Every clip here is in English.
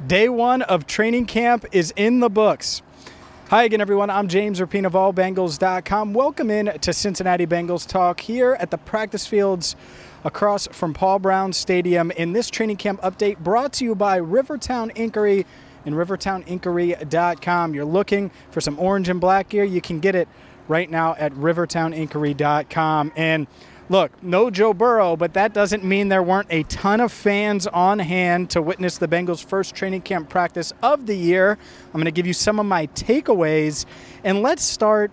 Day one of training camp is in the books. Hi again, everyone. I'm James Rapien of allbengals.com. Welcome in to Cincinnati Bengals Talk here at the practice fields across from Paul Brown Stadium. In this training camp update brought to you by Rivertown Inkery and rivertowninkery.com. You're looking for some orange and black gear, you can get it right now at rivertowninkery.com. And look, no Joe Burrow, but that doesn't mean there weren't a ton of fans on hand to witness the Bengals' first training camp practice of the year. I'm going to give you some of my takeaways, and let's start,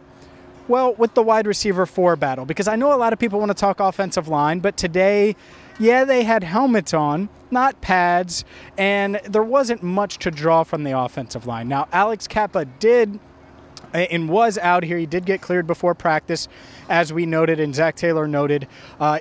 well, with the wide receiver 4 battle, because I know a lot of people want to talk offensive line, but today, yeah, they had helmets on, not pads, and there wasn't much to draw from the offensive line. Now, Alex Cappa did and was out here. He did get cleared before practice, as we noted and Zach Taylor noted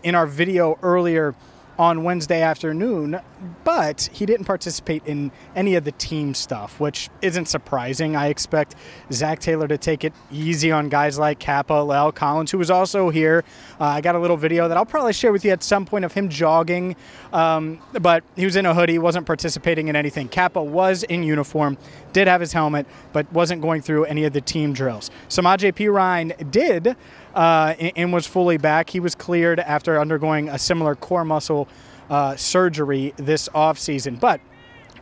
in our video earlier on Wednesday afternoon, but he didn't participate in any of the team stuff, which isn't surprising. I expect Zach Taylor to take it easy on guys like Kappa, Lel Collins, who was also here. I got a little video that I'll probably share with you at some point of him jogging, but he was in a hoodie, wasn't participating in anything. Kappa was in uniform, did have his helmet, but wasn't going through any of the team drills. Samaje Perine did and was fully back. He was cleared after undergoing a similar core muscle surgery this offseason. But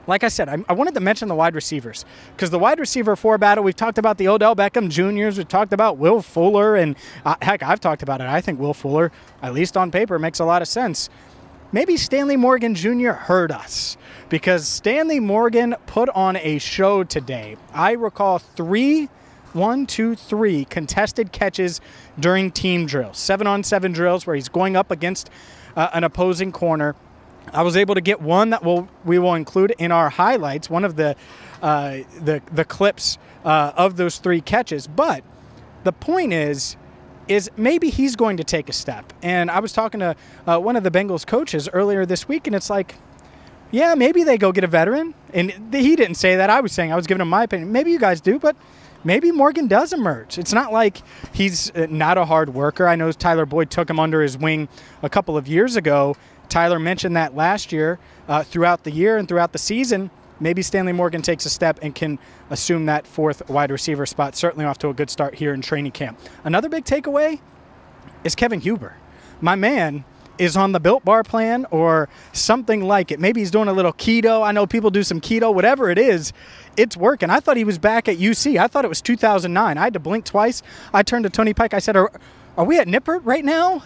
like I said, I wanted to mention the wide receivers, because the wide receiver 4 battle, we've talked about the Odell Beckham Juniors, we've talked about Will Fuller, and heck, I've talked about it. I think Will Fuller, at least on paper, makes a lot of sense. Maybe Stanley Morgan Jr. hurt us, because Stanley Morgan put on a show today. I recall three contested catches during team drills, 7-on-7 drills where he's going up against an opposing corner. I was able to get one that we will include in our highlights, one of the clips of those 3 catches. But the point is maybe he's going to take a step. And I was talking to one of the Bengals coaches earlier this week, and it's like, yeah, maybe they go get a veteran. And he didn't say that. I was saying, I was giving him my opinion. Maybe you guys do, but maybe Morgan does emerge. It's not like he's not a hard worker. I know Tyler Boyd took him under his wing a couple of years ago. Tyler mentioned that last year, throughout the year and throughout the season. Maybe Stanley Morgan takes a step and can assume that 4th wide receiver spot. Certainly off to a good start here in training camp. Another big takeaway is Kevin Huber. My man is on the Built Bar plan or something like it. Maybe he's doing a little keto. I know people do some keto. Whatever it is, it's working. I thought he was back at UC. I thought it was 2009. I had to blink twice. I turned to Tony Pike. I said, are we at Nippert right now?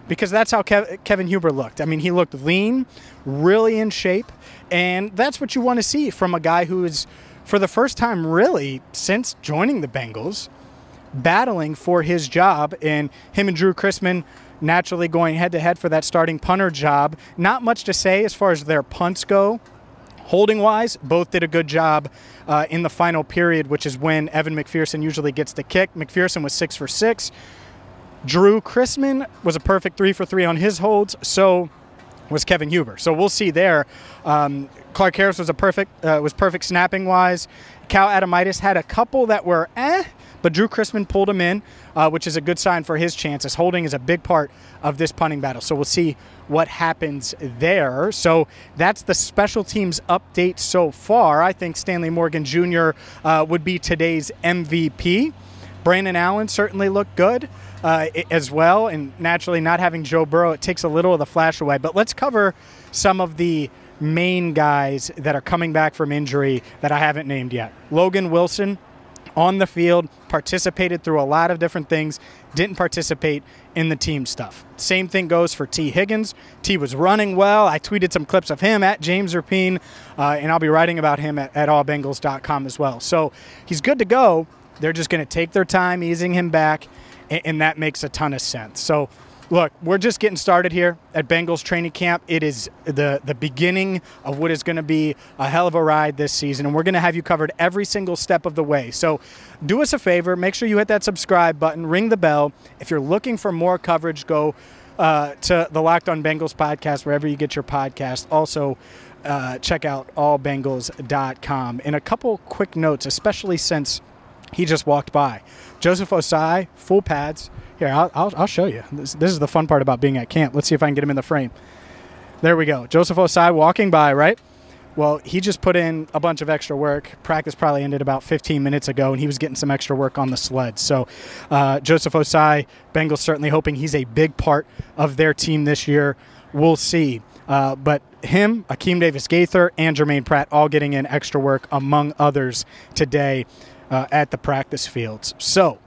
Because that's how Kevin Huber looked. I mean, he looked lean, really in shape, and that's what you want to see from a guy who is, for the first time really since joining the Bengals, battling for his job, and him and Drew Chrisman naturally going head-to-head for that starting punter job. Not much to say as far as their punts go. Holding-wise, both did a good job in the final period, which is when Evan McPherson usually gets the kick. McPherson was 6 for 6. Drew Chrisman was a perfect 3 for 3 on his holds. So was Kevin Huber. So we'll see there. Clark Harris was perfect snapping-wise. Cal Adamitis had a couple that were but Drew Chrisman pulled him in, which is a good sign for his chances. Holding is a big part of this punting battle, so we'll see what happens there. So that's the special teams update so far. I think Stanley Morgan Jr. Would be today's MVP. Brandon Allen certainly looked good as well, and naturally not having Joe Burrow, it takes a little of the flash away. But let's cover some of the main guys that are coming back from injury that I haven't named yet. Logan Wilson on the field, participated through a lot of different things, didn't participate in the team stuff. Same thing goes for T. Higgins. T was running well. I tweeted some clips of him at James Rapien, and I'll be writing about him at allbengals.com as well. So he's good to go. They're just going to take their time easing him back, and that makes a ton of sense. So look, we're just getting started here at Bengals training camp. It is the beginning of what is going to be a hell of a ride this season, and we're going to have you covered every single step of the way. So do us a favor, make sure you hit that subscribe button, ring the bell. If you're looking for more coverage, go to the Locked On Bengals podcast, wherever you get your podcast. Also, check out allbengals.com. And a couple quick notes, especially since he just walked by. Joseph Ossai, full pads. Here, I'll show you. This is the fun part about being at camp. Let's see if I can get him in the frame. There we go. Joseph Ossai walking by, right? Well, he just put in a bunch of extra work. Practice probably ended about 15 minutes ago, and he was getting some extra work on the sled. So Joseph Ossai, Bengals certainly hoping he's a big part of their team this year. We'll see. But him, Akeem Davis-Gaither, and Jermaine Pratt all getting in extra work, among others, today at the practice fields. So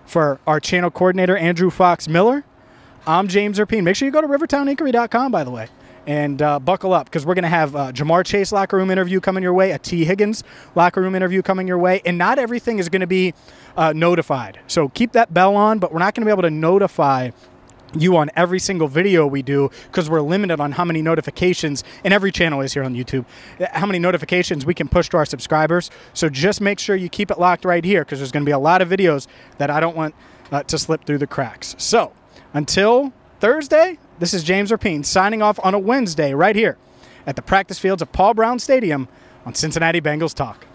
for our channel coordinator, Andrew Fox Miller, I'm James Rapien. Make sure you go to rivertowninkery.com, by the way, and buckle up, because we're going to have a Jamar Chase locker room interview coming your way, a T. Higgins locker room interview coming your way, and not everything is going to be notified. So keep that bell on, but we're not going to be able to notify you on every single video we do, because we're limited on how many notifications, and every channel is here on YouTube, how many notifications we can push to our subscribers. So just make sure you keep it locked right here, because there's going to be a lot of videos that I don't want to slip through the cracks. So until Thursday, this is James Rapien signing off on a Wednesday right here at the practice fields of Paul Brown Stadium on Cincinnati Bengals Talk.